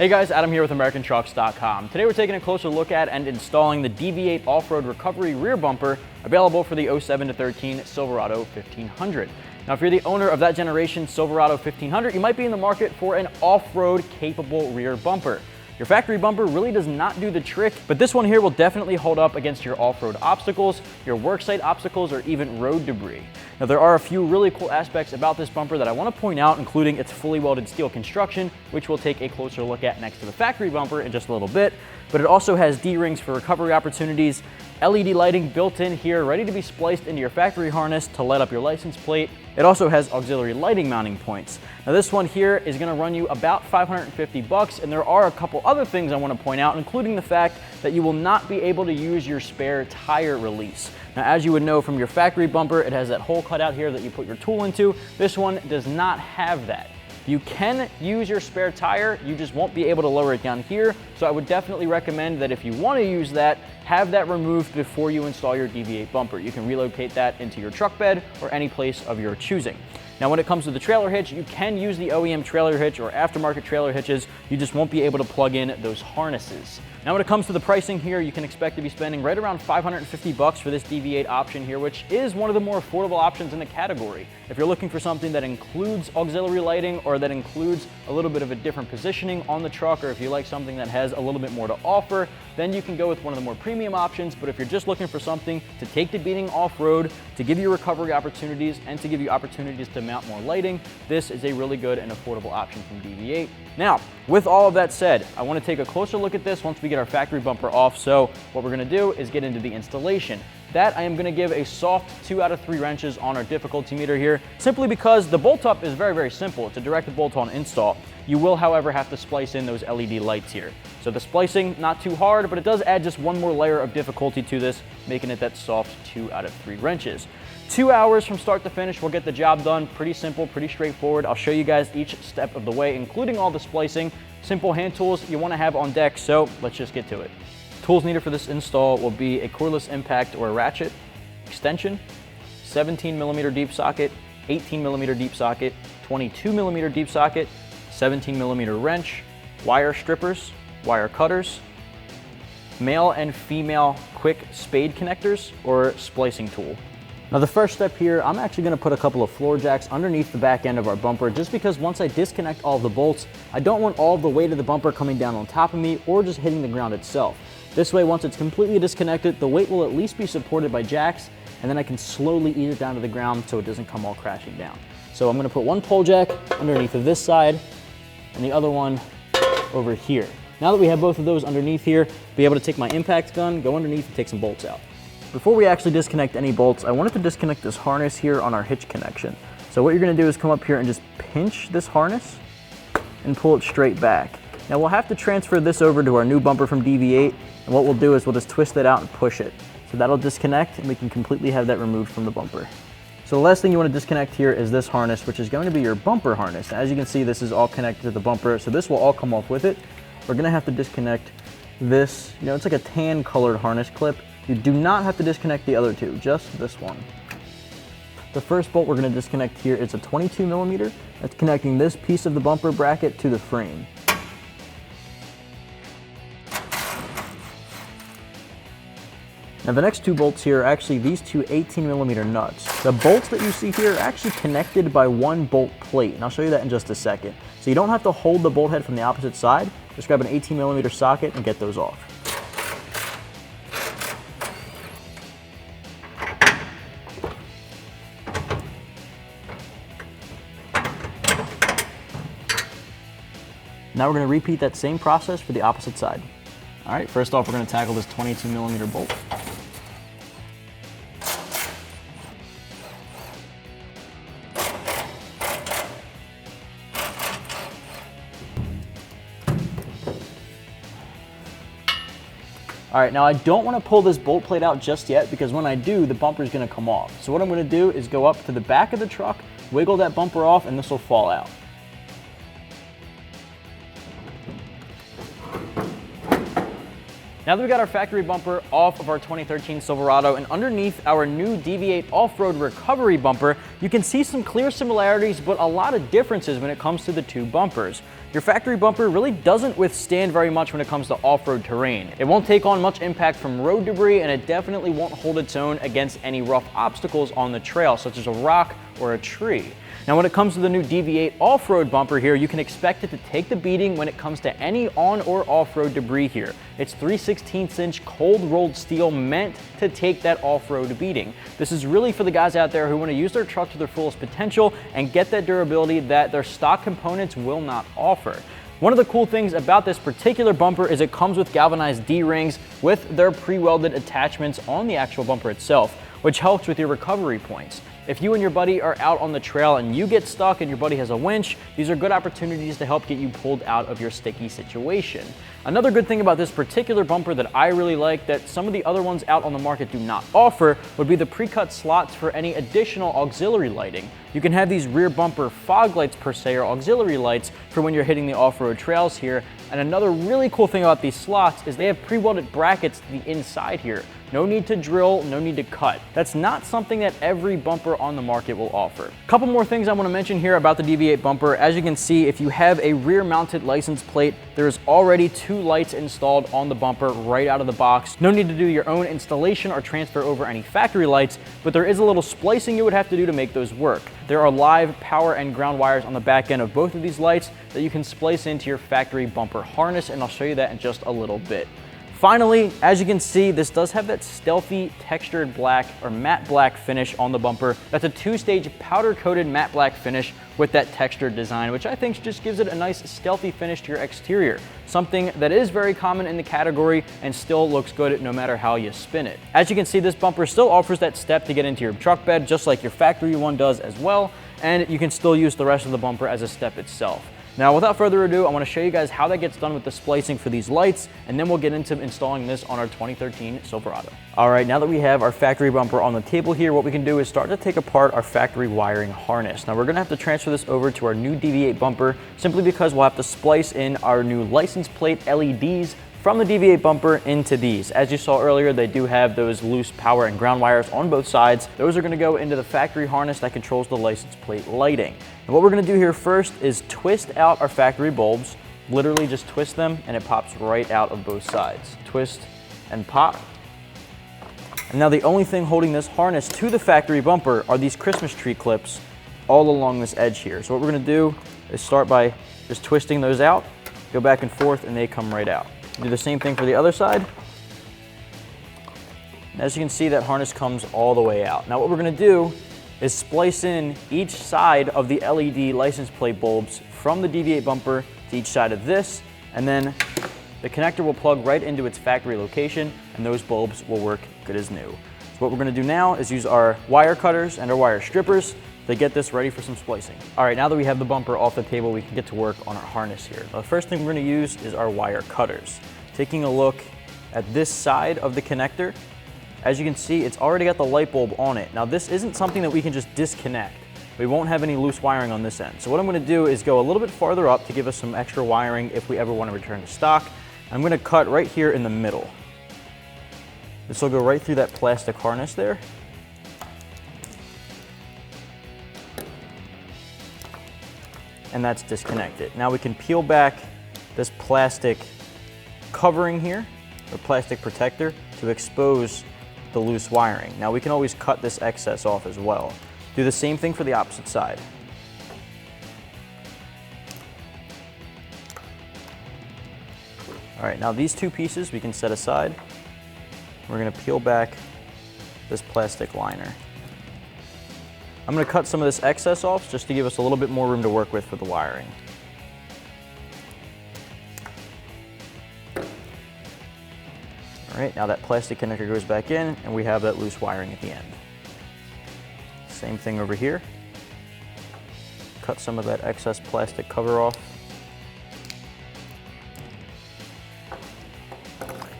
Hey guys, Adam here with AmericanTrucks.com. Today we're taking a closer look at and installing the DV8 off-road recovery rear bumper available for the 07 to 13 Silverado 1500. Now if you're the owner of that generation Silverado 1500, you might be in the market for an off-road capable rear bumper. Your factory bumper really does not do the trick, but this one here will definitely hold up against your off-road obstacles, your worksite obstacles, or even road debris. Now there are a few really cool aspects about this bumper that I want to point out, including its fully welded steel construction, which we'll take a closer look at next to the factory bumper in just a little bit. But it also has D-rings for recovery opportunities, LED lighting built in here, ready to be spliced into your factory harness to light up your license plate. It also has auxiliary lighting mounting points. Now this one here is going to run you about $550, and there are a couple other things I want to point out, including the fact that you will not be able to use your spare tire release. Now as you would know from your factory bumper, it has that hole cut out here that you put your tool into. This one does not have that. You can use your spare tire, you just won't be able to lower it down here. So I would definitely recommend that if you want to use that, have that removed before you install your DV8 bumper. You can relocate that into your truck bed or any place of your choosing. Now when it comes to the trailer hitch, you can use the OEM trailer hitch or aftermarket trailer hitches. You just won't be able to plug in those harnesses. Now when it comes to the pricing here, you can expect to be spending right around $550 for this DV8 option here, which is one of the more affordable options in the category. If you're looking for something that includes auxiliary lighting or that includes a little bit of a different positioning on the truck, or if you like something that has a little bit more to offer, then you can go with one of the more premium options. But if you're just looking for something to take the beating off-road, to give you recovery opportunities, and to give you opportunities to mount more lighting, this is a really good and affordable option from DV8. Now, with all of that said, I want to take a closer look at this once we get our factory bumper off. So what we're going to do is get into the installation. That I am going to give a soft 2 out of 3 wrenches on our difficulty meter here, simply because the bolt up is very, very simple. It's a direct bolt-on install. You will, however, have to splice in those LED lights here. So the splicing, not too hard, but it does add just one more layer of difficulty to this, making it that soft 2 out of 3 wrenches. 2 hours from start to finish, we'll get the job done. Pretty simple, pretty straightforward. I'll show you guys each step of the way, including all the splicing. Simple hand tools you want to have on deck, so let's just get to it. Tools needed for this install will be a cordless impact or ratchet, extension, 17mm deep socket, 18mm deep socket, 22mm deep socket, 17mm wrench, wire strippers, wire cutters, male and female quick spade connectors or splicing tool. Now the first step here, I'm actually going to put a couple of floor jacks underneath the back end of our bumper, just because once I disconnect all the bolts, I don't want all the weight of the bumper coming down on top of me or just hitting the ground itself. This way, once it's completely disconnected, the weight will at least be supported by jacks, and then I can slowly ease it down to the ground so it doesn't come all crashing down. So I'm going to put one pole jack underneath of this side and the other one over here. Now that we have both of those underneath here, be able to take my impact gun, go underneath and take some bolts out. Before we actually disconnect any bolts, I wanted to disconnect this harness here on our hitch connection. So what you're going to do is come up here and just pinch this harness and pull it straight back. Now we'll have to transfer this over to our new bumper from DV8, and what we'll do is we'll just twist it out and push it. So that'll disconnect and we can completely have that removed from the bumper. So the last thing you want to disconnect here is this harness, which is going to be your bumper harness. As you can see, this is all connected to the bumper, so this will all come off with it. We're going to have to disconnect this, it's like a tan colored harness clip. You do not have to disconnect the other two, just this one. The first bolt we're going to disconnect here is a 22mm. That's connecting this piece of the bumper bracket to the frame. Now the next two bolts here are actually these two 18mm nuts. The bolts that you see here are actually connected by one bolt plate, and I'll show you that in just a second. So you don't have to hold the bolt head from the opposite side. Just grab an 18mm socket and get those off. Now we're going to repeat that same process for the opposite side. All right, first off, we're going to tackle this 22mm bolt. All right, now I don't want to pull this bolt plate out just yet, because when I do, the bumper is going to come off. So what I'm going to do is go up to the back of the truck, wiggle that bumper off, and this will fall out. Now that we got our factory bumper off of our 2013 Silverado and underneath our new DV8 off-road recovery bumper, you can see some clear similarities but a lot of differences when it comes to the two bumpers. Your factory bumper really doesn't withstand very much when it comes to off-road terrain. It won't take on much impact from road debris, and it definitely won't hold its own against any rough obstacles on the trail, such as a rock or a tree. Now when it comes to the new DV8 off-road bumper here, you can expect it to take the beating when it comes to any on or off-road debris here. It's 3/16" cold rolled steel meant to take that off-road beating. This is really for the guys out there who want to use their truck to their fullest potential and get that durability that their stock components will not offer. One of the cool things about this particular bumper is it comes with galvanized D-rings with their pre-welded attachments on the actual bumper itself, which helps with your recovery points. If you and your buddy are out on the trail and you get stuck and your buddy has a winch, these are good opportunities to help get you pulled out of your sticky situation. Another good thing about this particular bumper that I really like that some of the other ones out on the market do not offer would be the pre-cut slots for any additional auxiliary lighting. You can have these rear bumper fog lights per se, or auxiliary lights, for when you're hitting the off-road trails here. And another really cool thing about these slots is they have pre-welded brackets to the inside here. No need to drill, no need to cut. That's not something that every bumper on the market will offer. A couple more things I want to mention here about the DV8 bumper. As you can see, if you have a rear mounted license plate, there's already 2 lights installed on the bumper right out of the box. No need to do your own installation or transfer over any factory lights, but there is a little splicing you would have to do to make those work. There are live power and ground wires on the back end of both of these lights that you can splice into your factory bumper harness, and I'll show you that in just a little bit. Finally, as you can see, this does have that stealthy textured black or matte black finish on the bumper. That's a 2-stage powder coated matte black finish with that textured design, which I think just gives it a nice stealthy finish to your exterior. Something that is very common in the category and still looks good no matter how you spin it. As you can see, this bumper still offers that step to get into your truck bed, just like your factory one does as well, and you can still use the rest of the bumper as a step itself. Now, without further ado, I want to show you guys how that gets done with the splicing for these lights, and then we'll get into installing this on our 2013 Silverado. All right, now that we have our factory bumper on the table here, what we can do is start to take apart our factory wiring harness. Now, we're going to have to transfer this over to our new DV8 bumper simply because we'll have to splice in our new license plate LEDs from the DV8 bumper into these. As you saw earlier, they do have those loose power and ground wires on both sides. Those are gonna go into the factory harness that controls the license plate lighting. And what we're gonna do here first is twist out our factory bulbs. Literally just twist them and it pops right out of both sides. Twist and pop. And now the only thing holding this harness to the factory bumper are these Christmas tree clips all along this edge here. So what we're gonna do is start by just twisting those out, go back and forth, and they come right out. Do the same thing for the other side. And as you can see, that harness comes all the way out. Now what we're gonna do is splice in each side of the LED license plate bulbs from the DV8 bumper to each side of this, and then the connector will plug right into its factory location, and those bulbs will work good as new. So what we're gonna do now is use our wire cutters and our wire strippers to get this ready for some splicing. All right, now that we have the bumper off the table, we can get to work on our harness here. Now, the first thing we're gonna use is our wire cutters. Taking a look at this side of the connector, as you can see, it's already got the light bulb on it. Now, this isn't something that we can just disconnect. We won't have any loose wiring on this end. So what I'm gonna do is go a little bit farther up to give us some extra wiring if we ever wanna return to stock. I'm gonna cut right here in the middle. This will go right through that plastic harness there. And that's disconnected. Now we can peel back this plastic covering here, or plastic protector, to expose the loose wiring. Now we can always cut this excess off as well. Do the same thing for the opposite side. All right, now these two pieces we can set aside. We're gonna peel back this plastic liner. I'm going to cut some of this excess off just to give us a little bit more room to work with for the wiring. All right, now that plastic connector goes back in and we have that loose wiring at the end. Same thing over here. Cut some of that excess plastic cover off.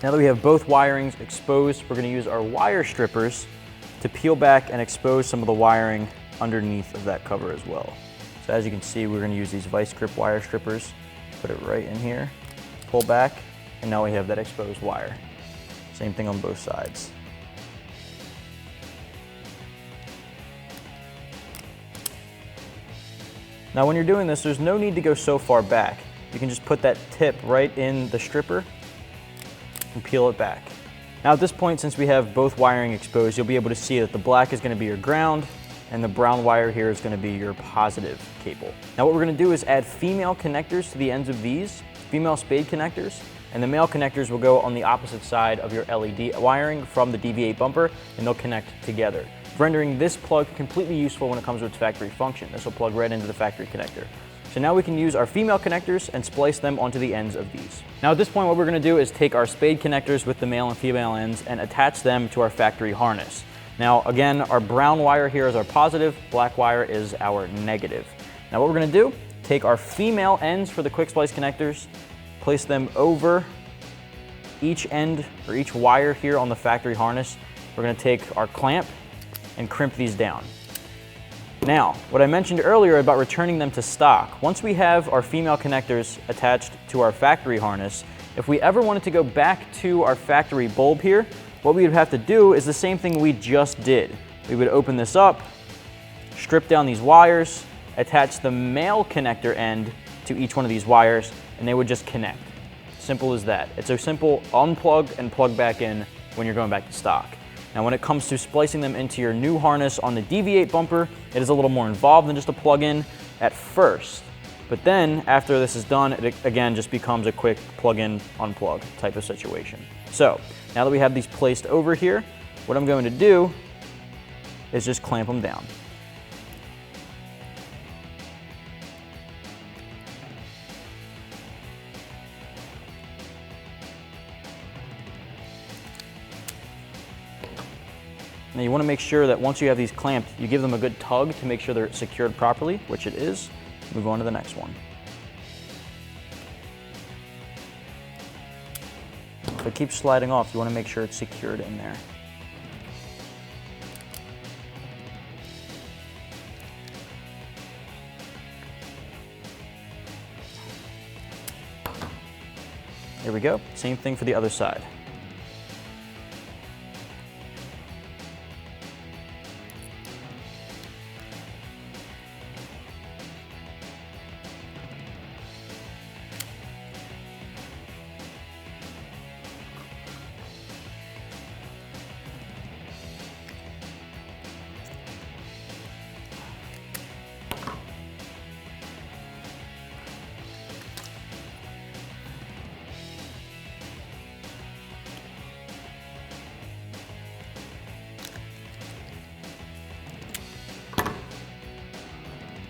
Now that we have both wirings exposed, we're going to use our wire strippers to peel back and expose some of the wiring underneath of that cover as well. So as you can see, we're going to use these vice grip wire strippers, put it right in here, pull back, and now we have that exposed wire. Same thing on both sides. Now when you're doing this, there's no need to go so far back. You can just put that tip right in the stripper and peel it back. Now at this point, since we have both wiring exposed, you'll be able to see that the black is going to be your ground and the brown wire here is going to be your positive cable. Now what we're going to do is add female connectors to the ends of these, female spade connectors, and the male connectors will go on the opposite side of your LED wiring from the DV8 bumper, and they'll connect together, rendering this plug completely useful when it comes to its factory function. This will plug right into the factory connector. So now we can use our female connectors and splice them onto the ends of these. Now at this point, what we're going to do is take our spade connectors with the male and female ends and attach them to our factory harness. Now again, our brown wire here is our positive, black wire is our negative. Now what we're going to do, take our female ends for the quick splice connectors, place them over each end or each wire here on the factory harness. We're going to take our clamp and crimp these down. Now, what I mentioned earlier about returning them to stock, once we have our female connectors attached to our factory harness, if we ever wanted to go back to our factory bulb here, what we would have to do is the same thing we just did. We would open this up, strip down these wires, attach the male connector end to each one of these wires, and they would just connect. Simple as that. It's a simple unplug and plug back in when you're going back to stock. Now when it comes to splicing them into your new harness on the DV8 bumper, it is a little more involved than just a plug-in at first. But then after this is done, it again just becomes a quick plug-in, unplug type of situation. So now that we have these placed over here, what I'm going to do is just clamp them down. Now you want to make sure that once you have these clamped, you give them a good tug to make sure they're secured properly, which it is. Move on to the next one. If it keeps sliding off, you want to make sure it's secured in there. There we go. Same thing for the other side.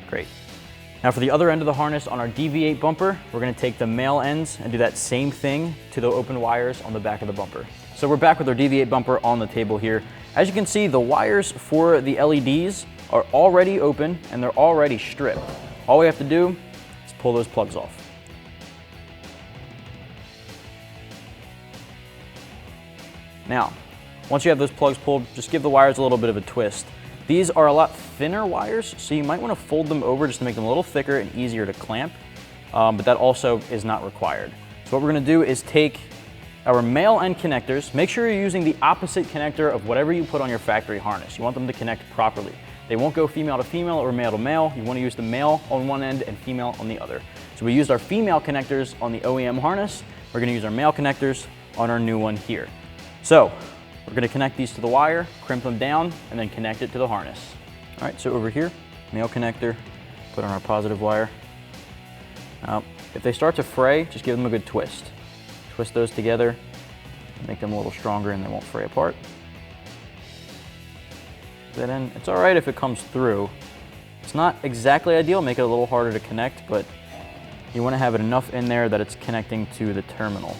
Great. Now for the other end of the harness on our DV8 bumper, we're going to take the male ends and do that same thing to the open wires on the back of the bumper. So we're back with our DV8 bumper on the table here. As you can see, the wires for the LEDs are already open and they're already stripped. All we have to do is pull those plugs off. Now, once you have those plugs pulled, just give the wires a little bit of a twist. These are a lot thinner wires, so you might want to fold them over just to make them a little thicker and easier to clamp, but that also is not required. So what we're going to do is take our male end connectors. Make sure you're using the opposite connector of whatever you put on your factory harness. You want them to connect properly. They won't go female to female or male to male. You want to use the male on one end and female on the other. So we used our female connectors on the OEM harness. We're going to use our male connectors on our new one here. So we're going to connect these to the wire, crimp them down, and then connect it to the harness. All right, so over here, male connector, put on our positive wire. Now, if they start to fray, just give them a good twist. Twist those together, make them a little stronger and they won't fray apart. That end, it's all right if it comes through. It's not exactly ideal, make it a little harder to connect, but you want to have it enough in there that it's connecting to the terminal.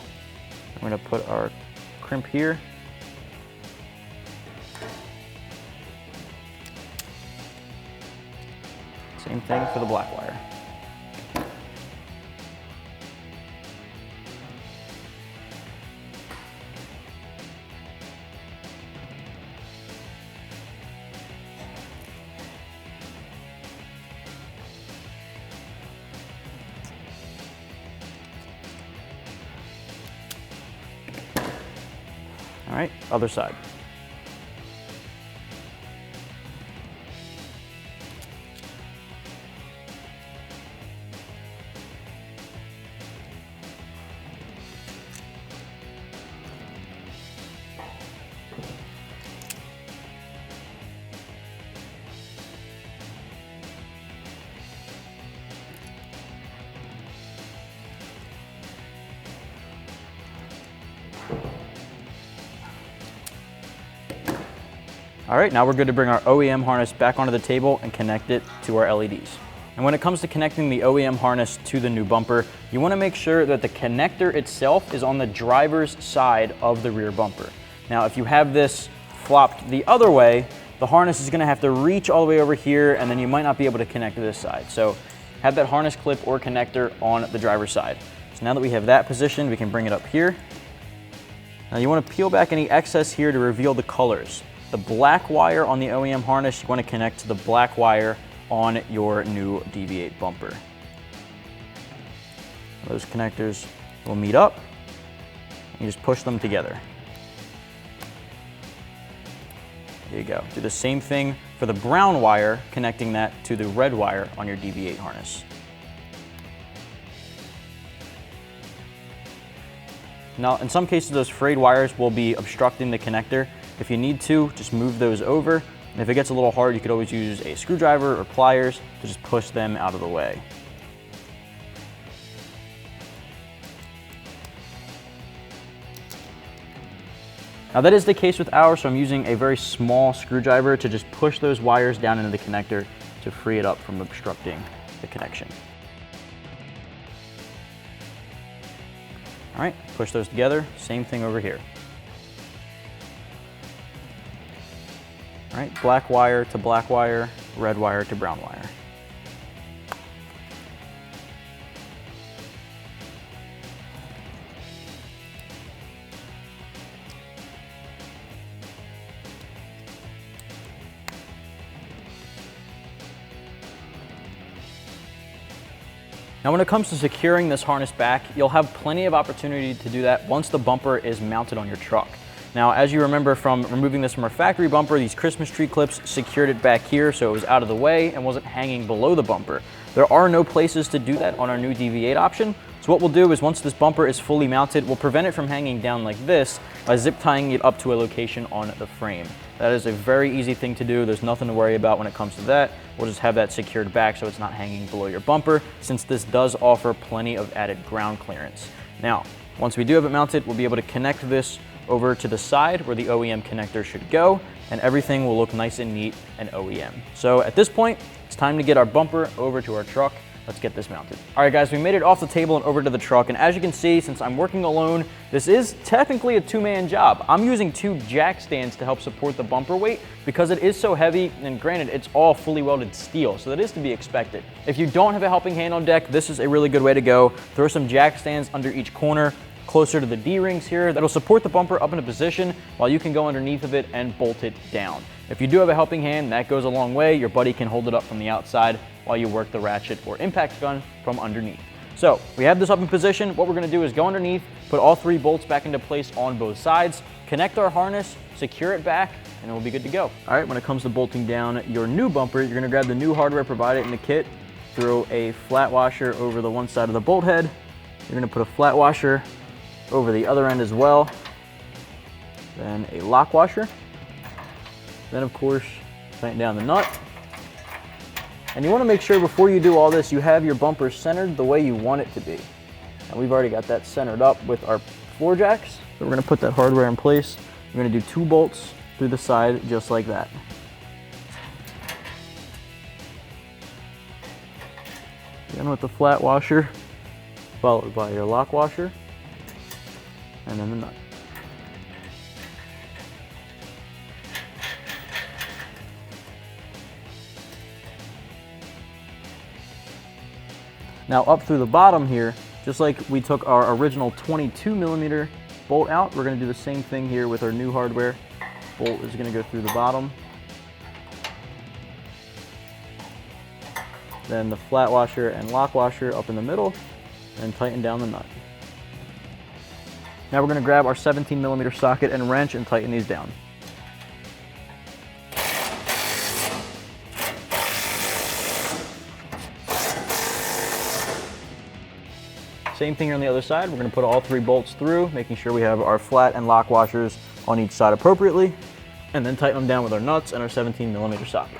I'm going to put our crimp here. Same thing for the black wire. All right, other side. All right, now we're good to bring our OEM harness back onto the table and connect it to our LEDs. And when it comes to connecting the OEM harness to the new bumper, you want to make sure that the connector itself is on the driver's side of the rear bumper. Now, if you have this flopped the other way, the harness is going to have to reach all the way over here, and then you might not be able to connect to this side. So have that harness clip or connector on the driver's side. So now that we have that positioned, we can bring it up here. Now you want to peel back any excess here to reveal the colors. The black wire on the OEM harness, you want to connect to the black wire on your new DV8 bumper. Those connectors will meet up, and you just push them together. There you go. Do the same thing for the brown wire, connecting that to the red wire on your DV8 harness. Now, in some cases, those frayed wires will be obstructing the connector. If you need to, just move those over. And if it gets a little hard, you could always use a screwdriver or pliers to just push them out of the way. Now that is the case with ours, so I'm using a very small screwdriver to just push those wires down into the connector to free it up from obstructing the connection. All right, push those together, same thing over here. All right, black wire to black wire, red wire to brown wire. Now when it comes to securing this harness back, you'll have plenty of opportunity to do that once the bumper is mounted on your truck. Now, as you remember from removing this from our factory bumper, these Christmas tree clips secured it back here so it was out of the way and wasn't hanging below the bumper. There are no places to do that on our new DV8 option. So what we'll do is once this bumper is fully mounted, we'll prevent it from hanging down like this by zip tying it up to a location on the frame. That is a very easy thing to do. There's nothing to worry about when it comes to that. We'll just have that secured back so it's not hanging below your bumper, since this does offer plenty of added ground clearance. Now, once we do have it mounted, we'll be able to connect this over to the side where the OEM connector should go, and everything will look nice and neat and OEM. So at this point, it's time to get our bumper over to our truck. Let's get this mounted. All right guys, we made it off the table and over to the truck, and as you can see, since I'm working alone, this is technically a two-man job. I'm using 2 jack stands to help support the bumper weight because it is so heavy, and granted, it's all fully welded steel, so that is to be expected. If you don't have a helping hand on deck, this is a really good way to go. Throw some jack stands under each corner, closer to the D-rings here. That'll support the bumper up in a position while you can go underneath of it and bolt it down. If you do have a helping hand, that goes a long way. Your buddy can hold it up from the outside while you work the ratchet or impact gun from underneath. So we have this up in position. What we're gonna do is go underneath, put all 3 bolts back into place on both sides, connect our harness, secure it back, and it will be good to go. All right, when it comes to bolting down your new bumper, you're gonna grab the new hardware provided in the kit, throw a flat washer over the one side of the bolt head. You're gonna put a flat washer over the other end as well, then a lock washer, then of course tighten down the nut. And you want to make sure before you do all this you have your bumper centered the way you want it to be. And we've already got that centered up with our floor jacks. So we're going to put that hardware in place. We're going to do 2 bolts through the side just like that. Then with the flat washer, followed by your lock washer, and then the nut. Now up through the bottom here, just like we took our original 22mm bolt out, we're going to do the same thing here with our new hardware. Bolt is going to go through the bottom. Then the flat washer and lock washer up in the middle, and tighten down the nut. Now we're going to grab our 17mm socket and wrench and tighten these down. Same thing here on the other side. We're going to put all 3 bolts through, making sure we have our flat and lock washers on each side appropriately, and then tighten them down with our nuts and our 17mm socket.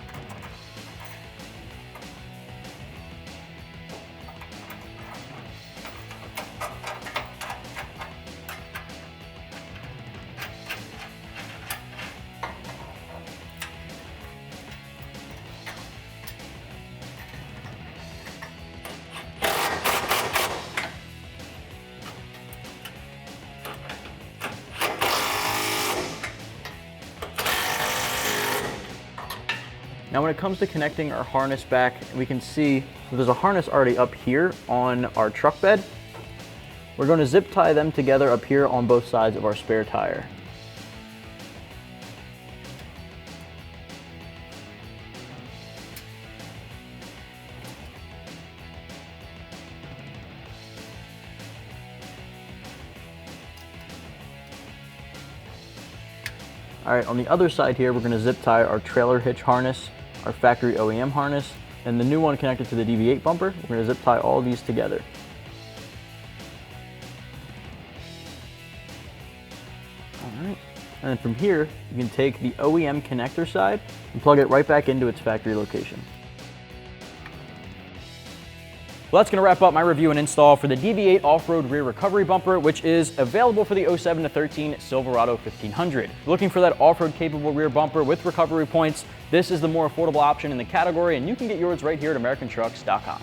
Now when it comes to connecting our harness back, we can see there's a harness already up here on our truck bed. We're going to zip tie them together up here on both sides of our spare tire. All right, on the other side here, we're going to zip tie our trailer hitch harness, our factory OEM harness, and the new one connected to the DV8 bumper. We're going to zip tie all these together. All right, and then from here, you can take the OEM connector side and plug it right back into its factory location. Well, that's going to wrap up my review and install for the DV8 off-road rear recovery bumper, which is available for the 07 to 13 Silverado 1500. Looking for that off-road capable rear bumper with recovery points, this is the more affordable option in the category, and you can get yours right here at AmericanTrucks.com.